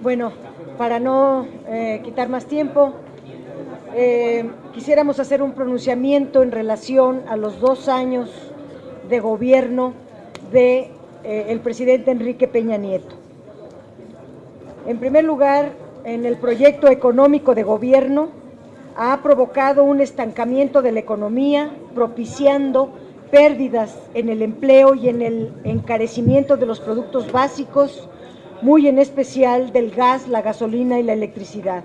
Bueno, para no quitar más tiempo, quisiéramos hacer un pronunciamiento en relación a los 2 años de gobierno de el presidente Enrique Peña Nieto. En primer lugar, en el proyecto económico de gobierno ha provocado un estancamiento de la economía, propiciando pérdidas en el empleo y en el encarecimiento de los productos básicos, muy en especial del gas, la gasolina y la electricidad.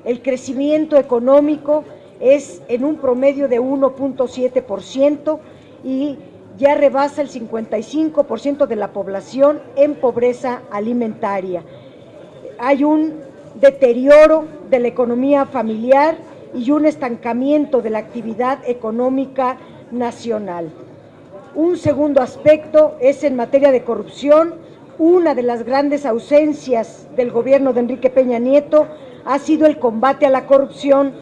El crecimiento económico es en un promedio de 1.7% y ya rebasa el 55% de la población en pobreza alimentaria. Hay un deterioro de la economía familiar y un estancamiento de la actividad económica nacional. Un segundo aspecto es en materia de corrupción. Una de las grandes ausencias del gobierno de Enrique Peña Nieto ha sido el combate a la corrupción.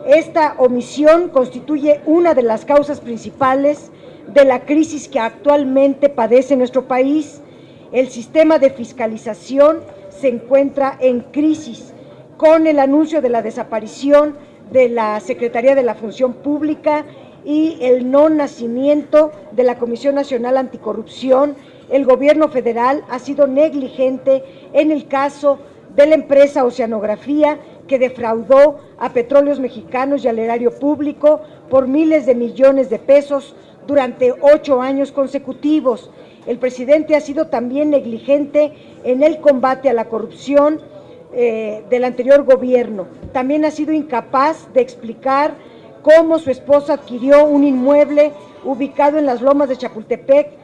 Esta omisión constituye una de las causas principales de la crisis que actualmente padece nuestro país. El sistema de fiscalización se encuentra en crisis con el anuncio de la desaparición de la Secretaría de la Función Pública y el no nacimiento de la Comisión Nacional Anticorrupción. El gobierno federal ha sido negligente en el caso de la empresa Oceanografía, que defraudó a Petróleos Mexicanos y al erario público por miles de millones de pesos durante 8 años consecutivos. El presidente ha sido también negligente en el combate a la corrupción del anterior gobierno. También ha sido incapaz de explicar cómo su esposa adquirió un inmueble ubicado en las lomas de Chapultepec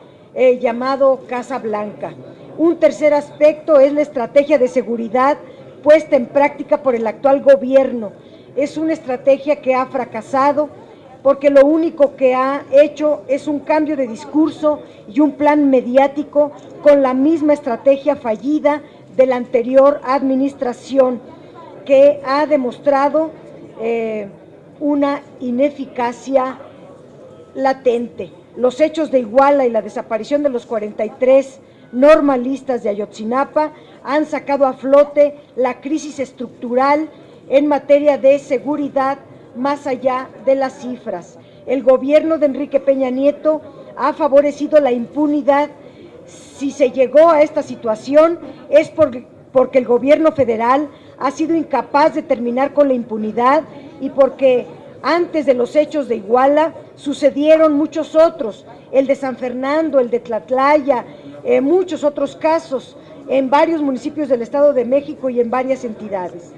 llamado Casa Blanca. Un tercer aspecto es la estrategia de seguridad puesta en práctica por el actual gobierno. Es una estrategia que ha fracasado porque lo único que ha hecho es un cambio de discurso y un plan mediático con la misma estrategia fallida de la anterior administración, que ha demostrado una ineficacia latente. Los hechos de Iguala y la desaparición de los 43 normalistas de Ayotzinapa han sacado a flote la crisis estructural en materia de seguridad más allá de las cifras. El gobierno de Enrique Peña Nieto ha favorecido la impunidad. Si se llegó a esta situación es porque el gobierno federal ha sido incapaz de terminar con la impunidad y porque antes de los hechos de Iguala sucedieron muchos otros, el de San Fernando, el de Tlatlaya, muchos otros casos en varios municipios del Estado de México y en varias entidades.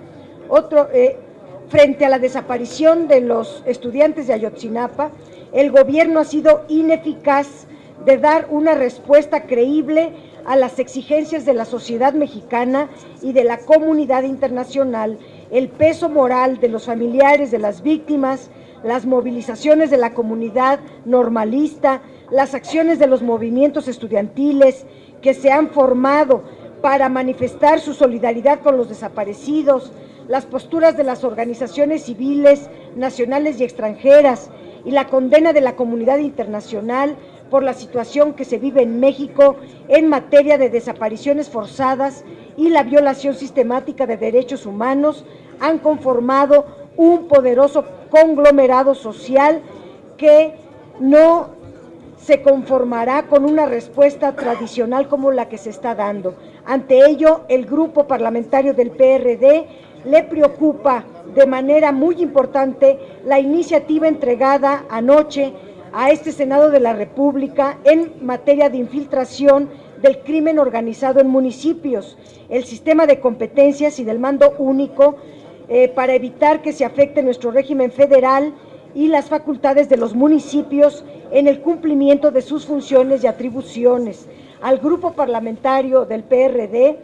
Frente a la desaparición de los estudiantes de Ayotzinapa, el gobierno ha sido ineficaz de dar una respuesta creíble a las exigencias de la sociedad mexicana y de la comunidad internacional. El peso moral de los familiares de las víctimas, las movilizaciones de la comunidad normalista, las acciones de los movimientos estudiantiles que se han formado para manifestar su solidaridad con los desaparecidos, las posturas de las organizaciones civiles nacionales y extranjeras y la condena de la comunidad internacional por la situación que se vive en México en materia de desapariciones forzadas y la violación sistemática de derechos humanos han conformado un poderoso conglomerado social que no se conformará con una respuesta tradicional como la que se está dando. Ante ello, el grupo parlamentario del PRD le preocupa de manera muy importante la iniciativa entregada anoche a este Senado de la República en materia de infiltración del crimen organizado en municipios, el sistema de competencias y del mando único para evitar que se afecte nuestro régimen federal y las facultades de los municipios en el cumplimiento de sus funciones y atribuciones. Al grupo parlamentario del PRD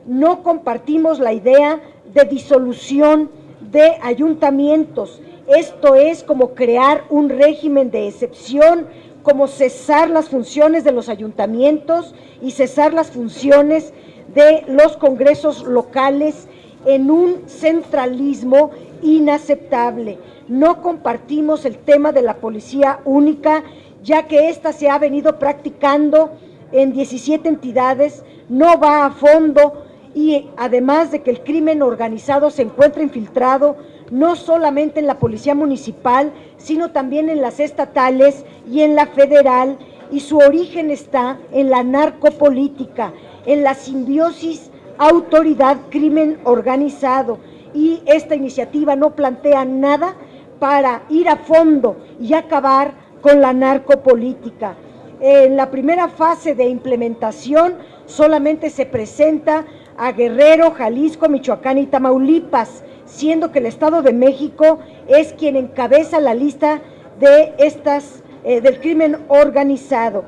no compartimos la idea de disolución de ayuntamientos. Esto es como crear un régimen de excepción, como cesar las funciones de los ayuntamientos y cesar las funciones de los congresos locales en un centralismo inaceptable. No compartimos el tema de la policía única, ya que ésta se ha venido practicando en 17 entidades, no va a fondo y además de que el crimen organizado se encuentra infiltrado no solamente en la policía municipal, sino también en las estatales y en la federal, y su origen está en la narcopolítica, en la simbiosis autoridad-crimen organizado, y esta iniciativa no plantea nada para ir a fondo y acabar con la narcopolítica. En la primera fase de implementación solamente se presenta a Guerrero, Jalisco, Michoacán y Tamaulipas, siendo que el Estado de México es quien encabeza la lista de estas del crimen organizado.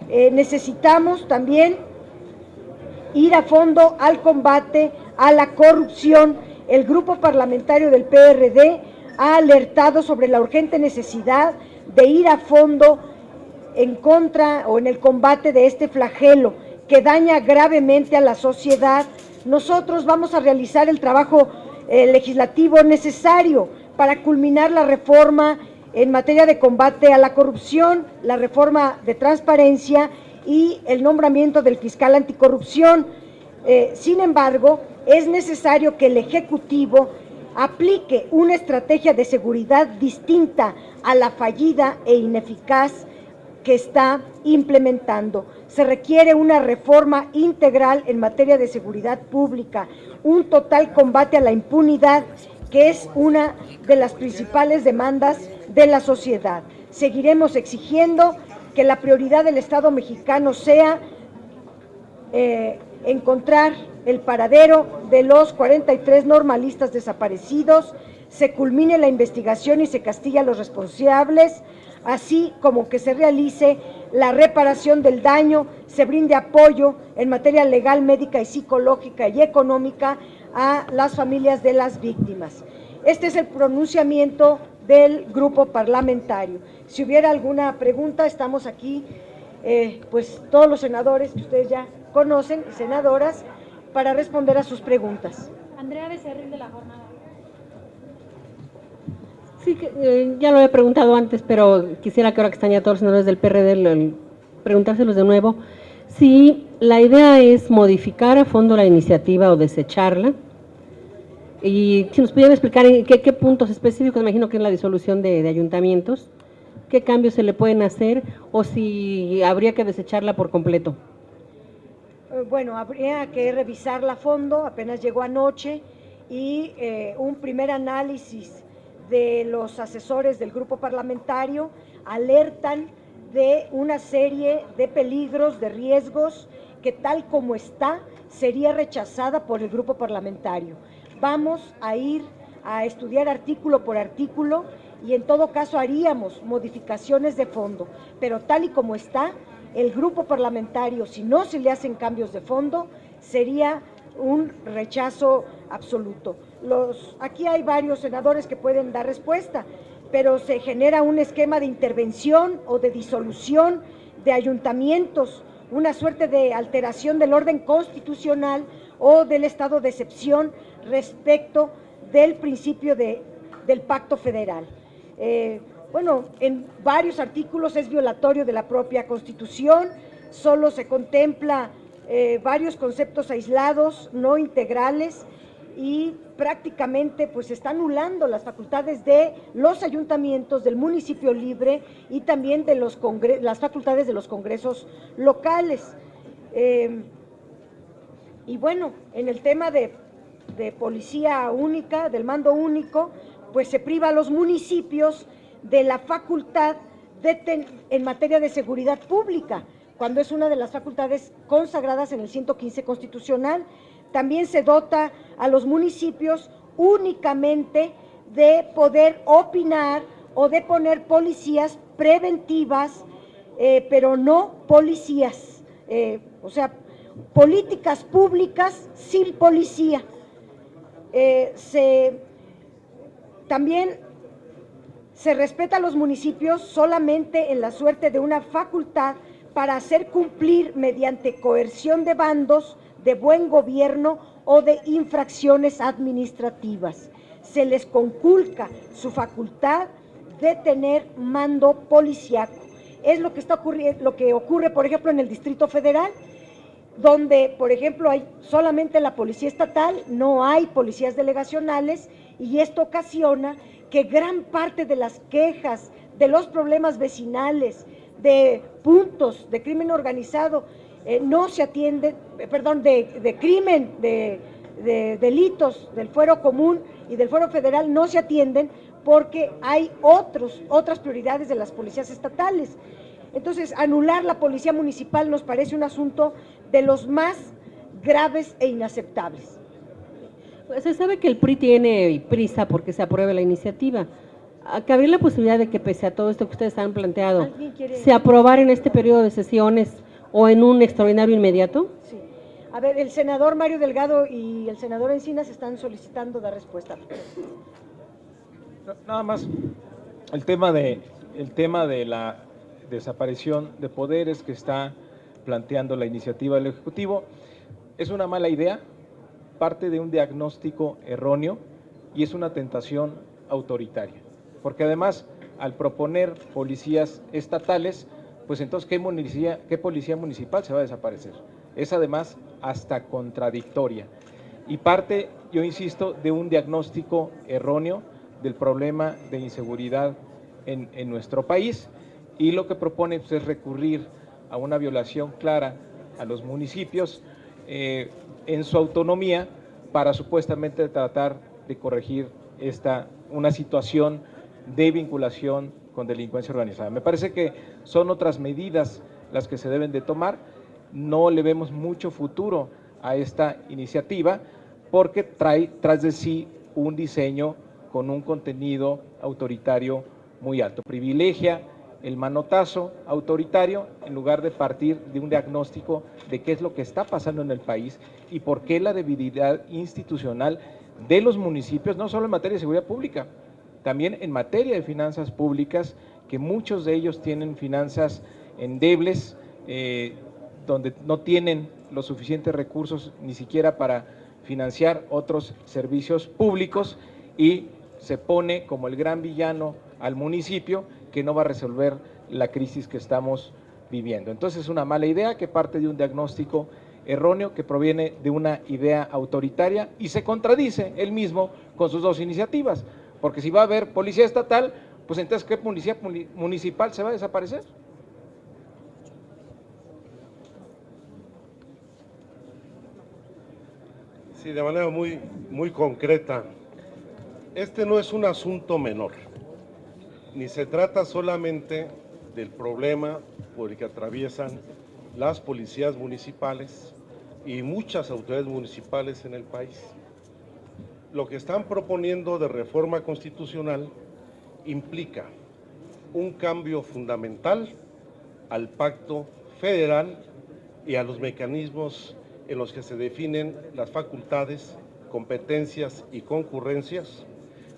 Necesitamos también ir a fondo al combate a la corrupción. El grupo parlamentario del PRD ha alertado sobre la urgente necesidad de ir a fondo en contra o en el combate de este flagelo que daña gravemente a la sociedad. Nosotros vamos a realizar el trabajo legislativo necesario para culminar la reforma en materia de combate a la corrupción, la reforma de transparencia y el nombramiento del fiscal anticorrupción. Sin embargo, es necesario que el Ejecutivo aplique una estrategia de seguridad distinta a la fallida e ineficaz que está implementando. Se requiere una reforma integral en materia de seguridad pública, un total combate a la impunidad, que es una de las principales demandas de la sociedad. Seguiremos exigiendo que la prioridad del Estado mexicano sea encontrar el paradero de los 43 normalistas desaparecidos, se culmine la investigación y se castigue a los responsables, así como que se realice la reparación del daño, se brinde apoyo en materia legal, médica y psicológica y económica a las familias de las víctimas. Este es el pronunciamiento del grupo parlamentario. Si hubiera alguna pregunta, estamos aquí, pues todos los senadores que ustedes ya conocen, senadoras, para responder a sus preguntas. Andrea Becerril, de La Jornada. Sí, ya lo he preguntado antes, pero quisiera que ahora que están ya todos los senadores del PRD, preguntárselos de nuevo. Si la idea es modificar a fondo la iniciativa o desecharla, y si nos pudieran explicar en qué puntos específicos, imagino que es la disolución de ayuntamientos, qué cambios se le pueden hacer, o si habría que desecharla por completo. Bueno, habría que revisarla a fondo, apenas llegó anoche, y un primer análisis de los asesores del grupo parlamentario alertan de una serie de peligros, de riesgos, que tal como está, sería rechazada por el grupo parlamentario. Vamos a ir a estudiar artículo por artículo y en todo caso haríamos modificaciones de fondo, pero tal y como está, el grupo parlamentario, si no se le hacen cambios de fondo, sería un rechazo absoluto. Aquí hay varios senadores que pueden dar respuesta, pero se genera un esquema de intervención o de disolución de ayuntamientos, una suerte de alteración del orden constitucional o del estado de excepción respecto del principio del pacto federal. Bueno, en varios artículos es violatorio de la propia Constitución, solo se contempla varios conceptos aislados, no integrales, y prácticamente pues se está anulando las facultades de los ayuntamientos, del municipio libre y también de las facultades de los congresos locales. Y bueno, en el tema de policía única, del mando único, pues se priva a los municipios de la facultad en materia de seguridad pública, cuando es una de las facultades consagradas en el 115 constitucional. También se dota a los municipios únicamente de poder opinar o de poner policías preventivas, pero no policías, o sea, políticas públicas sin policía. También se respeta a los municipios solamente en la suerte de una facultad para hacer cumplir mediante coerción de bandos, de buen gobierno o de infracciones administrativas. Se les conculca su facultad de tener mando policiaco. Es lo que está ocurriendo, lo que ocurre, por ejemplo, en el Distrito Federal. donde, por ejemplo, hay solamente la policía estatal, no hay policías delegacionales, y esto ocasiona que gran parte de las quejas, de los problemas vecinales, de puntos de crimen organizado, no se atienden, perdón, de crimen, de delitos del fuero común y del fuero federal no se atienden porque hay otras prioridades de las policías estatales. Entonces, anular la policía municipal nos parece un asunto de los más graves e inaceptables. Pues se sabe que el PRI tiene prisa porque se apruebe la iniciativa. ¿Cabría la posibilidad de que pese a todo esto que ustedes han planteado, se aprobara en este periodo de sesiones o en un extraordinario inmediato? Sí. A ver, el senador Mario Delgado y el senador Encinas están solicitando dar respuesta. Nada más, el tema de la desaparición de poderes que está planteando la iniciativa del Ejecutivo es una mala idea, parte de un diagnóstico erróneo y es una tentación autoritaria, porque además al proponer policías estatales, pues entonces ¿qué policía municipal se va a desaparecer? Es además hasta contradictoria y parte, yo insisto, de un diagnóstico erróneo del problema de inseguridad en nuestro país, y lo que propone pues, es recurrir a una violación clara a los municipios en su autonomía para supuestamente tratar de corregir una situación de vinculación con delincuencia organizada. Me parece que son otras medidas las que se deben de tomar. No le vemos mucho futuro a esta iniciativa porque trae tras de sí un diseño con un contenido autoritario muy alto. Privilegia el manotazo autoritario en lugar de partir de un diagnóstico de qué es lo que está pasando en el país y por qué la debilidad institucional de los municipios, no solo en materia de seguridad pública, también en materia de finanzas públicas, que muchos de ellos tienen finanzas endebles, donde no tienen los suficientes recursos ni siquiera para financiar otros servicios públicos, y se pone como el gran villano al municipio que no va a resolver la crisis que estamos viviendo. Entonces es una mala idea que parte de un diagnóstico erróneo que proviene de una idea autoritaria y se contradice él mismo con sus dos iniciativas, porque si va a haber policía estatal, pues entonces ¿qué policía municipal se va a desaparecer? Sí, de manera muy concreta. Este no es un asunto menor, ni se trata solamente del problema por el que atraviesan las policías municipales y muchas autoridades municipales en el país. Lo que están proponiendo de reforma constitucional implica un cambio fundamental al pacto federal y a los mecanismos en los que se definen las facultades, competencias y concurrencias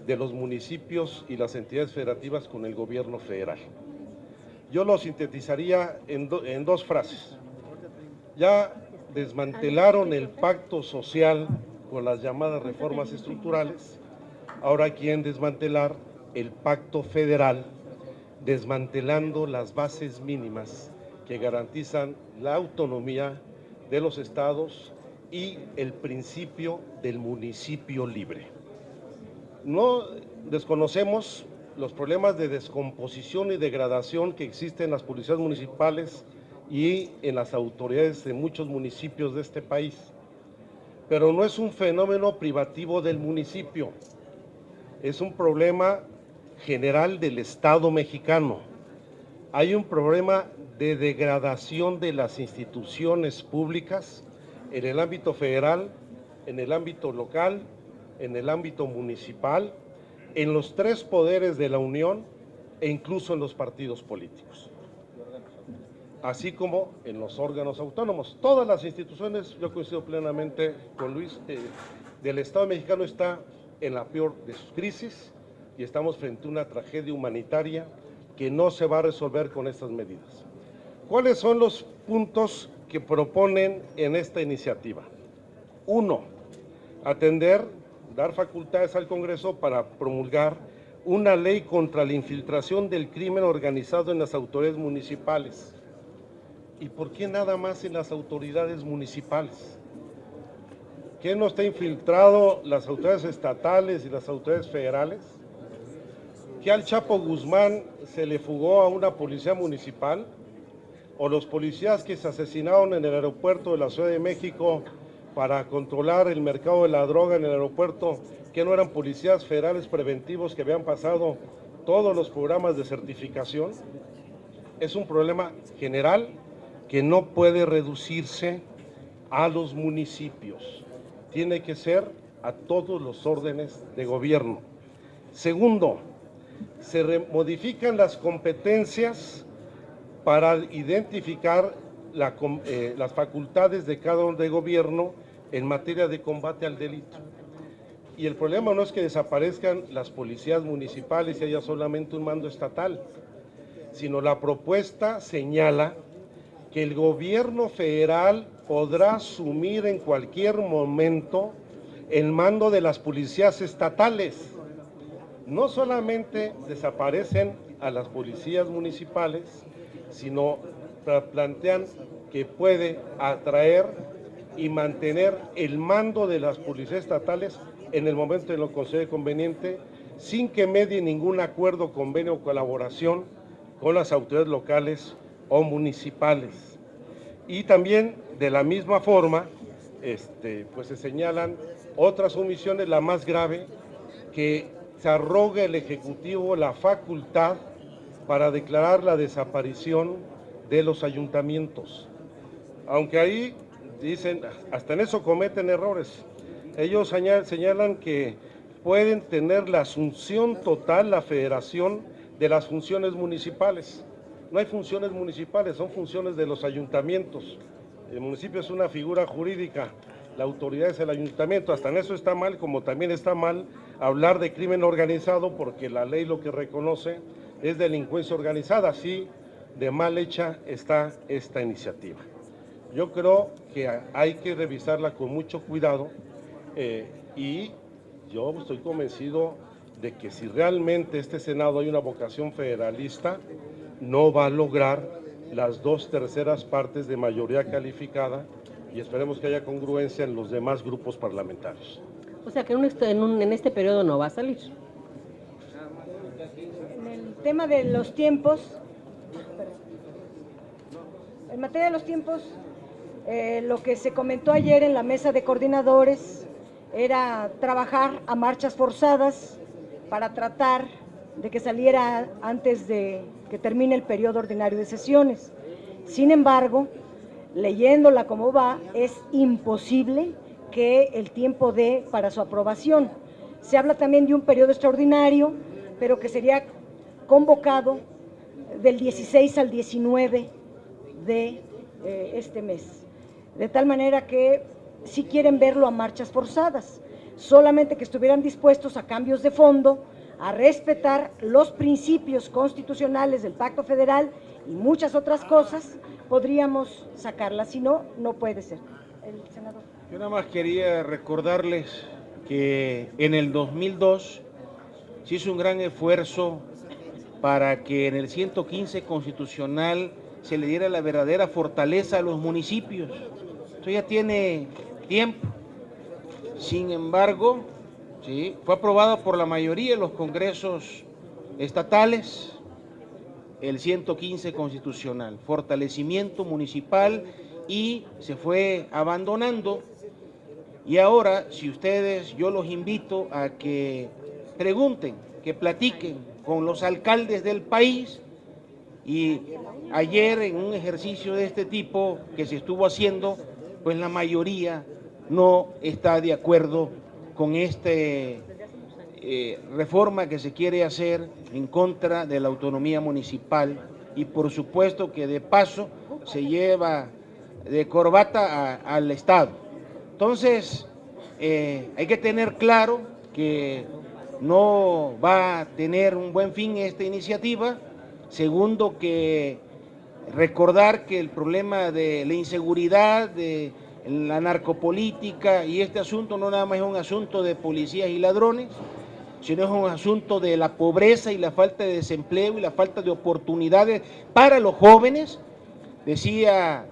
de los municipios y las entidades federativas con el gobierno federal. Yo lo sintetizaría en dos frases. Ya desmantelaron el pacto social con las llamadas reformas estructurales, ahora quieren desmantelar el pacto federal, desmantelando las bases mínimas que garantizan la autonomía de los estados y el principio del municipio libre. No desconocemos los problemas de descomposición y degradación que existen en las policías municipales y en las autoridades de muchos municipios de este país, pero no es un fenómeno privativo del municipio, es un problema general del Estado mexicano. Hay un problema de degradación de las instituciones públicas en el ámbito federal, en el ámbito local, en el ámbito municipal, en los tres poderes de la Unión e incluso en los partidos políticos, así como en los órganos autónomos. Todas las instituciones, yo coincido plenamente con Luis, del Estado mexicano está en la peor de sus crisis y estamos frente a una tragedia humanitaria que no se va a resolver con estas medidas. ¿Cuáles son los puntos que proponen en esta iniciativa? 1. Dar facultades al Congreso para promulgar una ley contra la infiltración del crimen organizado en las autoridades municipales ¿Y por qué nada más en las autoridades municipales? ¿Qué no está infiltrado las autoridades estatales y las autoridades federales? ¿Que al Chapo Guzmán se le fugó a una policía municipal? ¿O los policías que se asesinaron en el aeropuerto de la Ciudad de México para controlar el mercado de la droga en el aeropuerto, que no eran policías federales preventivos que habían pasado todos los programas de certificación? Es un problema general que no puede reducirse a los municipios, tiene que ser a todos los órdenes de gobierno. Segundo, se modifican las competencias para identificar las facultades de cada órgano de gobierno en materia de combate al delito. Y el problema no es que desaparezcan las policías municipales y haya solamente un mando estatal, sino la propuesta señala que el gobierno federal podrá asumir en cualquier momento el mando de las policías estatales. No solamente desaparecen a las policías municipales, sino plantean que puede atraer y mantener el mando de las policías estatales en el momento en lo que considere conveniente, sin que medie ningún acuerdo, convenio o colaboración con las autoridades locales o municipales. Y también de la misma forma, pues se señalan otras omisiones, la más grave, que se arroga el Ejecutivo la facultad para declarar la desaparición de los ayuntamientos. Aunque ahí dicen, hasta en eso cometen errores. Ellos señalan que pueden tener la asunción total, la federación de las funciones municipales. No hay funciones municipales, son funciones de los ayuntamientos. El municipio es una figura jurídica, la autoridad es el ayuntamiento. Hasta en eso está mal, como también está mal hablar de crimen organizado, porque la ley lo que reconoce es delincuencia organizada. Así de mal hecha está esta iniciativa. Yo creo que hay que revisarla con mucho cuidado y yo estoy convencido de que si realmente este Senado hay una vocación federalista, no va a lograr las 2/3 partes de mayoría calificada y esperemos que haya congruencia en los demás grupos parlamentarios. O sea que en este periodo no va a salir. En el tema de los tiempos, en materia de los tiempos, lo que se comentó ayer en la mesa de coordinadores era trabajar a marchas forzadas para tratar de que saliera antes de que termine el periodo ordinario de sesiones. Sin embargo, leyéndola como va, es imposible que el tiempo dé para su aprobación. Se habla también de un periodo extraordinario, pero que sería convocado del 16 al 19 de este mes. De tal manera que si quieren verlo a marchas forzadas, solamente que estuvieran dispuestos a cambios de fondo, a respetar los principios constitucionales del Pacto Federal y muchas otras cosas, podríamos sacarla. Si no, no puede ser. El senador. Yo nada más quería recordarles que en el 2002 se hizo un gran esfuerzo para que en el 115 constitucional se le diera la verdadera fortaleza a los municipios. Esto ya tiene tiempo. Sin embargo, ¿sí?, fue aprobado por la mayoría de los congresos estatales el 115 constitucional, fortalecimiento municipal, y se fue abandonando. Y ahora, si ustedes, yo los invito a que pregunten, que platiquen con los alcaldes del país. Y ayer en un ejercicio de este tipo que se estuvo haciendo, pues la mayoría no está de acuerdo con esta reforma que se quiere hacer en contra de la autonomía municipal, y por supuesto que de paso se lleva de corbata al Estado. Entonces, hay que tener claro que no va a tener un buen fin esta iniciativa. Segundo, que recordar que el problema de la inseguridad, de la narcopolítica y este asunto no nada más es un asunto de policías y ladrones, sino es un asunto de la pobreza y la falta de desempleo y la falta de oportunidades para los jóvenes. Decía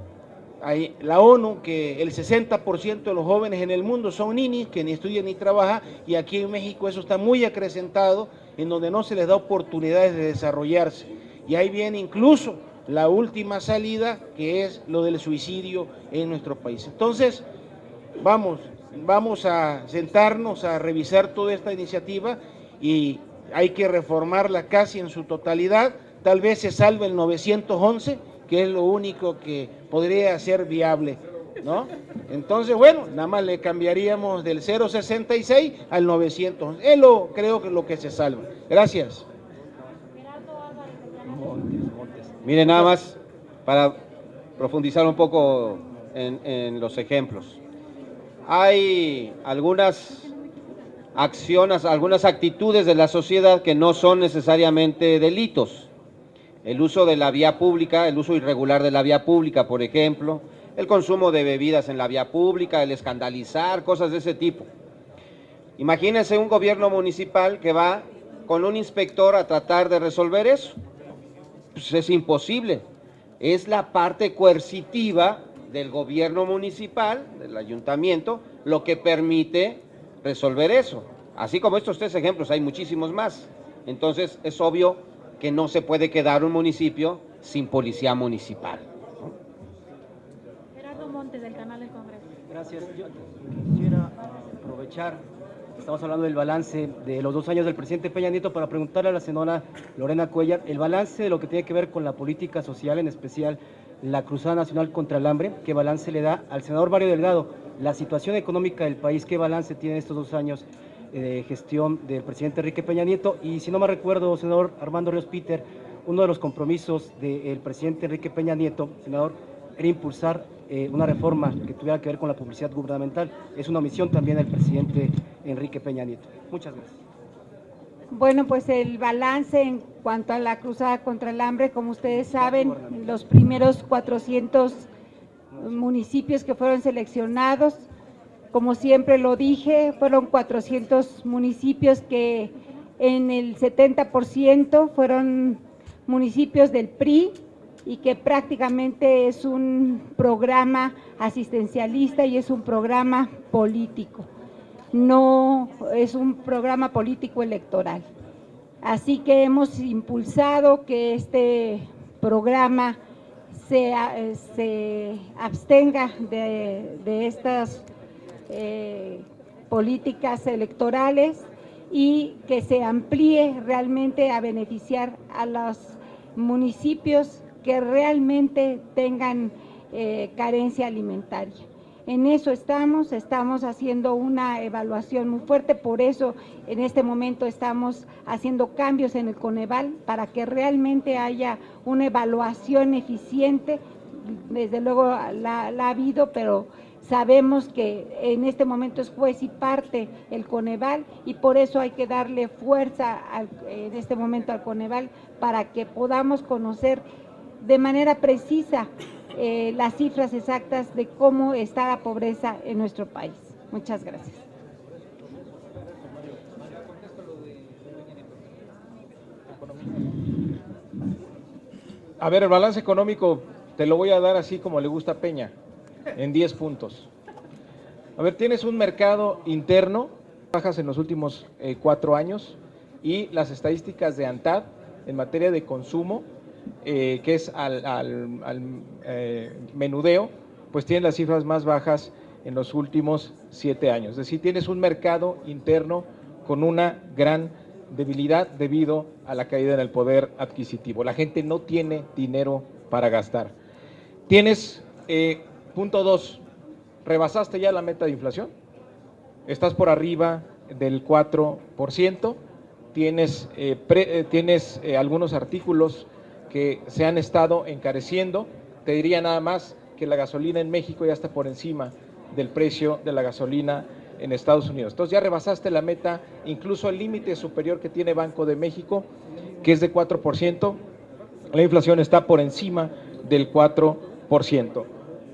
la ONU que el 60% de los jóvenes en el mundo son ninis, que ni estudian ni trabajan, y aquí en México eso está muy acrecentado, en donde no se les da oportunidades de desarrollarse. Y ahí viene incluso la última salida, que es lo del suicidio en nuestro país. Entonces, vamos a sentarnos a revisar toda esta iniciativa y hay que reformarla casi en su totalidad. Tal vez se salve el 911, que es lo único que podría ser viable, ¿no? Entonces, bueno, nada más le cambiaríamos del 066 al 911. Creo que es lo que se salva. Gracias. Miren, nada más para profundizar un poco en los ejemplos. Hay algunas acciones, algunas actitudes de la sociedad que no son necesariamente delitos. El uso de la vía pública, el uso irregular de la vía pública, por ejemplo, el consumo de bebidas en la vía pública, el escandalizar, cosas de ese tipo. Imagínense un gobierno municipal que va con un inspector a tratar de resolver eso. Pues es imposible. Es la parte coercitiva del gobierno municipal, del ayuntamiento, lo que permite resolver eso. Así como estos 3 ejemplos, hay muchísimos más. Entonces, es obvio que no se puede quedar un municipio sin policía municipal. Gerardo Montes, del canal del Congreso. Gracias. Yo quisiera aprovechar, estamos hablando del balance de los 2 años del presidente Peña Nieto, para preguntarle a la senadora Lorena Cuellar el balance de lo que tiene que ver con la política social, en especial la Cruzada Nacional contra el Hambre. ¿Qué balance le da al senador Mario Delgado la situación económica del país? ¿Qué balance tiene estos 2 años de gestión del presidente Enrique Peña Nieto? Y si no me recuerdo, senador Armando Ríos Peter, uno de los compromisos del presidente Enrique Peña Nieto, senador, era impulsar una reforma que tuviera que ver con la publicidad gubernamental. Es una omisión también del presidente Enrique Peña Nieto. Muchas gracias. Bueno, pues el balance en cuanto a la cruzada contra el hambre, como ustedes saben, los primeros 400 municipios que fueron seleccionados, como siempre lo dije, fueron 400 municipios que en el 70% fueron municipios del PRI y que prácticamente es un programa asistencialista y es un programa político, no es un programa político electoral. Así que hemos impulsado que este programa se abstenga de estas políticas electorales y que se amplíe realmente a beneficiar a los municipios que realmente tengan carencia alimentaria. En eso estamos haciendo una evaluación muy fuerte, por eso en este momento estamos haciendo cambios en el Coneval para que realmente haya una evaluación eficiente. Desde luego la ha habido, pero sabemos que en este momento es juez y parte el Coneval y por eso hay que darle fuerza en este momento al Coneval para que podamos conocer de manera precisa las cifras exactas de cómo está la pobreza en nuestro país. Muchas gracias. A ver, el balance económico te lo voy a dar así como le gusta a Peña, en 10 puntos. A ver, tienes un mercado interno, bajas en los últimos 4 años, y las estadísticas de ANTAD en materia de consumo, que es al menudeo, pues tienen las cifras más bajas en los últimos 7 años. Es decir, tienes un mercado interno con una gran debilidad debido a la caída en el poder adquisitivo. La gente no tiene dinero para gastar. Tienes, punto 2, rebasaste ya la meta de inflación, estás por arriba del 4%, tienes algunos artículos que se han estado encareciendo. Te diría nada más que la gasolina en México ya está por encima del precio de la gasolina en Estados Unidos. Entonces ya rebasaste la meta, incluso el límite superior que tiene Banco de México, que es de 4%, la inflación está por encima del 4%.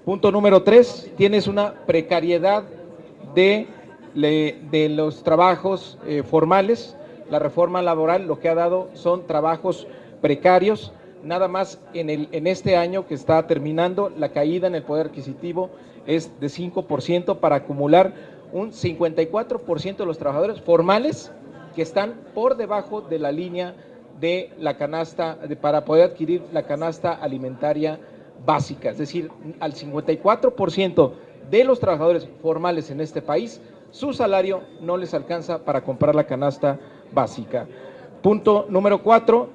Punto número 3, tienes una precariedad de los trabajos formales. La reforma laboral lo que ha dado son trabajos precarios. nada más en este año que está terminando, la caída en el poder adquisitivo es de 5% para acumular un 54% de los trabajadores formales que están por debajo de la línea de la canasta, para poder adquirir la canasta alimentaria básica. Es decir, al 54% de los trabajadores formales en este país, su salario no les alcanza para comprar la canasta básica. Punto número 4,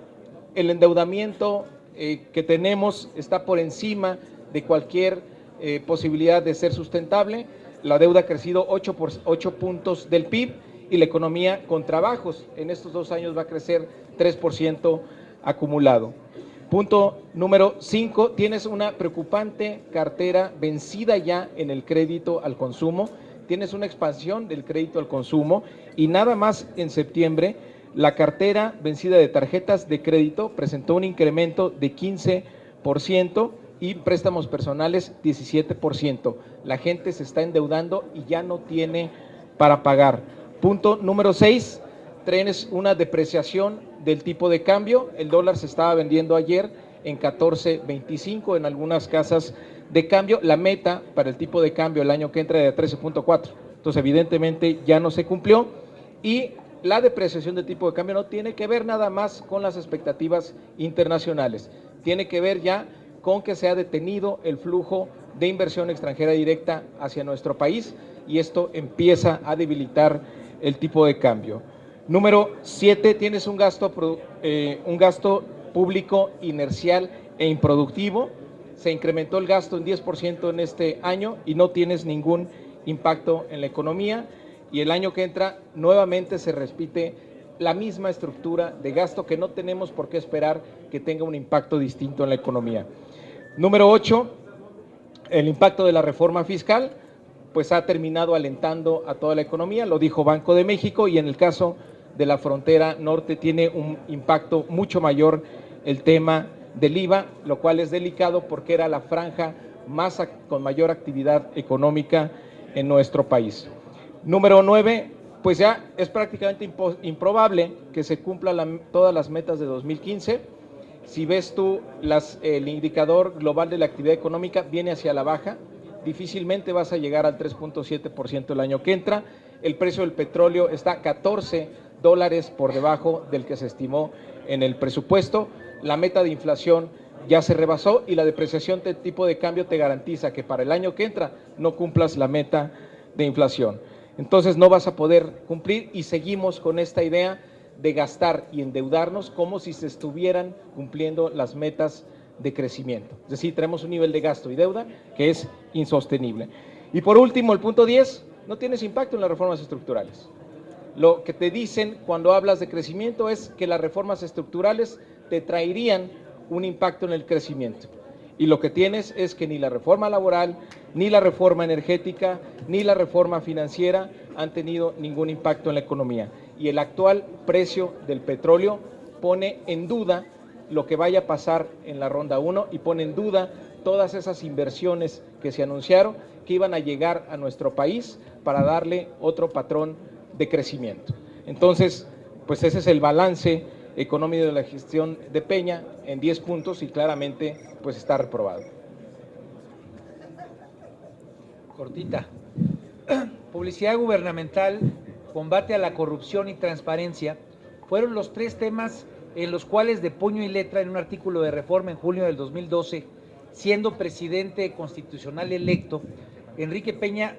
el endeudamiento que tenemos está por encima de cualquier posibilidad de ser sustentable. La deuda ha crecido 8 puntos del PIB y la economía con trabajos en estos 2 años va a crecer 3% acumulado. Punto número 5, tienes una preocupante cartera vencida ya en el crédito al consumo, tienes una expansión del crédito al consumo y nada más en septiembre la cartera vencida de tarjetas de crédito presentó un incremento de 15% y préstamos personales 17%. La gente se está endeudando y ya no tiene para pagar. Punto número 6, tienes una depreciación del tipo de cambio. El dólar se estaba vendiendo ayer en 14.25 en algunas casas de cambio. La meta para el tipo de cambio el año que entra era de 13.4. Entonces, evidentemente, ya no se cumplió. Y la depreciación del tipo de cambio no tiene que ver nada más con las expectativas internacionales. Tiene que ver ya con que se ha detenido el flujo de inversión extranjera directa hacia nuestro país y esto empieza a debilitar el tipo de cambio. Número 7, tienes un gasto público inercial e improductivo. Se incrementó el gasto en 10% en este año y no tienes ningún impacto en la economía. Y el año que entra nuevamente se repite la misma estructura de gasto que no tenemos por qué esperar que tenga un impacto distinto en la economía. Número 8, el impacto de la reforma fiscal, pues ha terminado alentando a toda la economía, lo dijo Banco de México, y en el caso de la frontera norte tiene un impacto mucho mayor el tema del IVA, lo cual es delicado porque era la franja con mayor actividad económica en nuestro país. Número 9, pues ya es prácticamente improbable que se cumplan todas las metas de 2015. Si ves tú el indicador global de la actividad económica viene hacia la baja, difícilmente vas a llegar al 3.7% el año que entra. El precio del petróleo está $14 por debajo del que se estimó en el presupuesto. La meta de inflación ya se rebasó y la depreciación del tipo de cambio te garantiza que para el año que entra no cumplas la meta de inflación. Entonces no vas a poder cumplir y seguimos con esta idea de gastar y endeudarnos como si se estuvieran cumpliendo las metas de crecimiento. Es decir, tenemos un nivel de gasto y deuda que es insostenible. Y por último, el punto 10, no tienes impacto en las reformas estructurales. Lo que te dicen cuando hablas de crecimiento es que las reformas estructurales te traerían un impacto en el crecimiento. Y lo que tienes es que ni la reforma laboral, ni la reforma energética, ni la reforma financiera han tenido ningún impacto en la economía. Y el actual precio del petróleo pone en duda lo que vaya a pasar en la ronda 1 y pone en duda todas esas inversiones que se anunciaron que iban a llegar a nuestro país para darle otro patrón de crecimiento. Entonces, pues ese es el balance económico de la gestión de Peña en 10 puntos y claramente pues está reprobado. Cortita. Publicidad gubernamental, combate a la corrupción y transparencia fueron los 3 temas en los cuales de puño y letra en un artículo de Reforma en junio del 2012, siendo presidente constitucional electo, Enrique Peña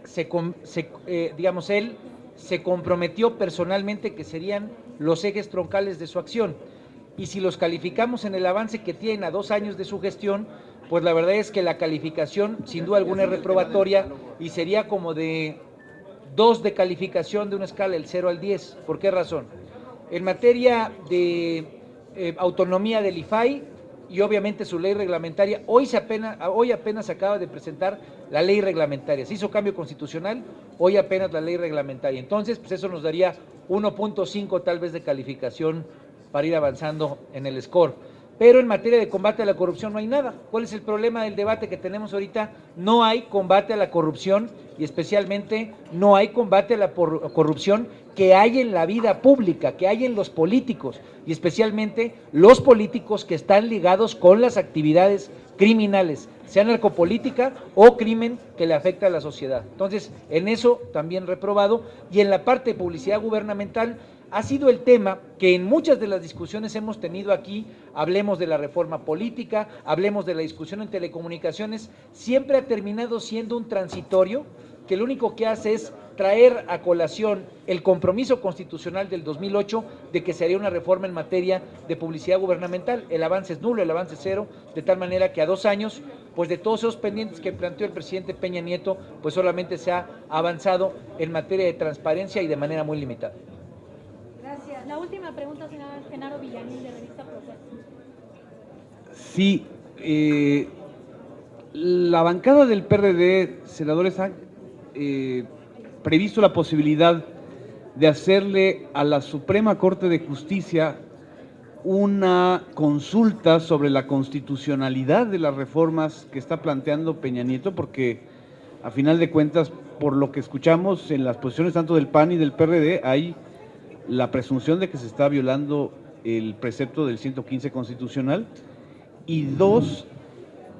él se comprometió personalmente que serían los ejes troncales de su acción. Y si los calificamos en el avance que tienen a 2 años de su gestión, pues la verdad es que la calificación sin duda alguna es reprobatoria y sería como de 2 de calificación de una escala del 0 al 10. ¿Por qué razón? En materia de autonomía del IFAI y obviamente su ley reglamentaria, hoy apenas acaba de presentar la ley reglamentaria, se hizo cambio constitucional, hoy apenas la ley reglamentaria, entonces pues eso nos daría 1.5 tal vez de calificación para ir avanzando en el score. pero en materia de combate a la corrupción no hay nada. ¿Cuál es el problema del debate que tenemos ahorita? No hay combate a la corrupción y especialmente no hay combate a la corrupción que hay en la vida pública, que hay en los políticos y especialmente los políticos que están ligados con las actividades criminales, sea narcopolítica o crimen que le afecta a la sociedad. Entonces, en eso también reprobado, y en la parte de publicidad gubernamental ha sido el tema que en muchas de las discusiones hemos tenido aquí, hablemos de la reforma política, hablemos de la discusión en telecomunicaciones, siempre ha terminado siendo un transitorio que lo único que hace es traer a colación el compromiso constitucional del 2008 de que se haría una reforma en materia de publicidad gubernamental. El avance es nulo, el avance es cero, de tal manera que a 2 años, pues de todos esos pendientes que planteó el presidente Peña Nieto, pues solamente se ha avanzado en materia de transparencia y de manera muy limitada. Gracias. La última pregunta, senador Genaro Villamil, de Revista Proceso. Sí, la bancada del PRD, senadores, han previsto la posibilidad de hacerle a la Suprema Corte de Justicia una consulta sobre la constitucionalidad de las reformas que está planteando Peña Nieto, porque a final de cuentas, por lo que escuchamos en las posiciones tanto del PAN y del PRD, hay la presunción de que se está violando el precepto del 115 constitucional, y 2,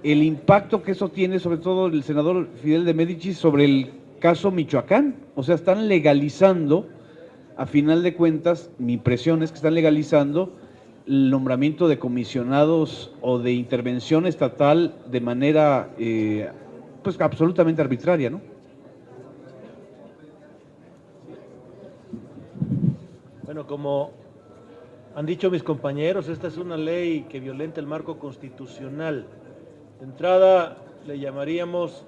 el impacto que eso tiene, sobre todo el senador Fidel de Médicis, sobre el caso Michoacán. O sea, están legalizando, a final de cuentas, mi impresión es que están legalizando el nombramiento de comisionados o de intervención estatal de manera pues absolutamente arbitraria, ¿no? Bueno, como han dicho mis compañeros, esta es una ley que violenta el marco constitucional. De entrada le llamaríamos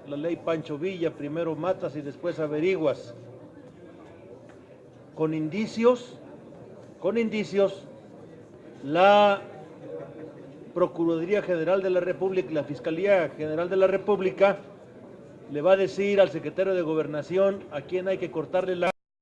la ley Pancho Villa: primero matas y después averiguas. Con indicios, la Procuraduría General de la República y la Fiscalía General de la República le va a decir al secretario de Gobernación a quién hay que cortarle la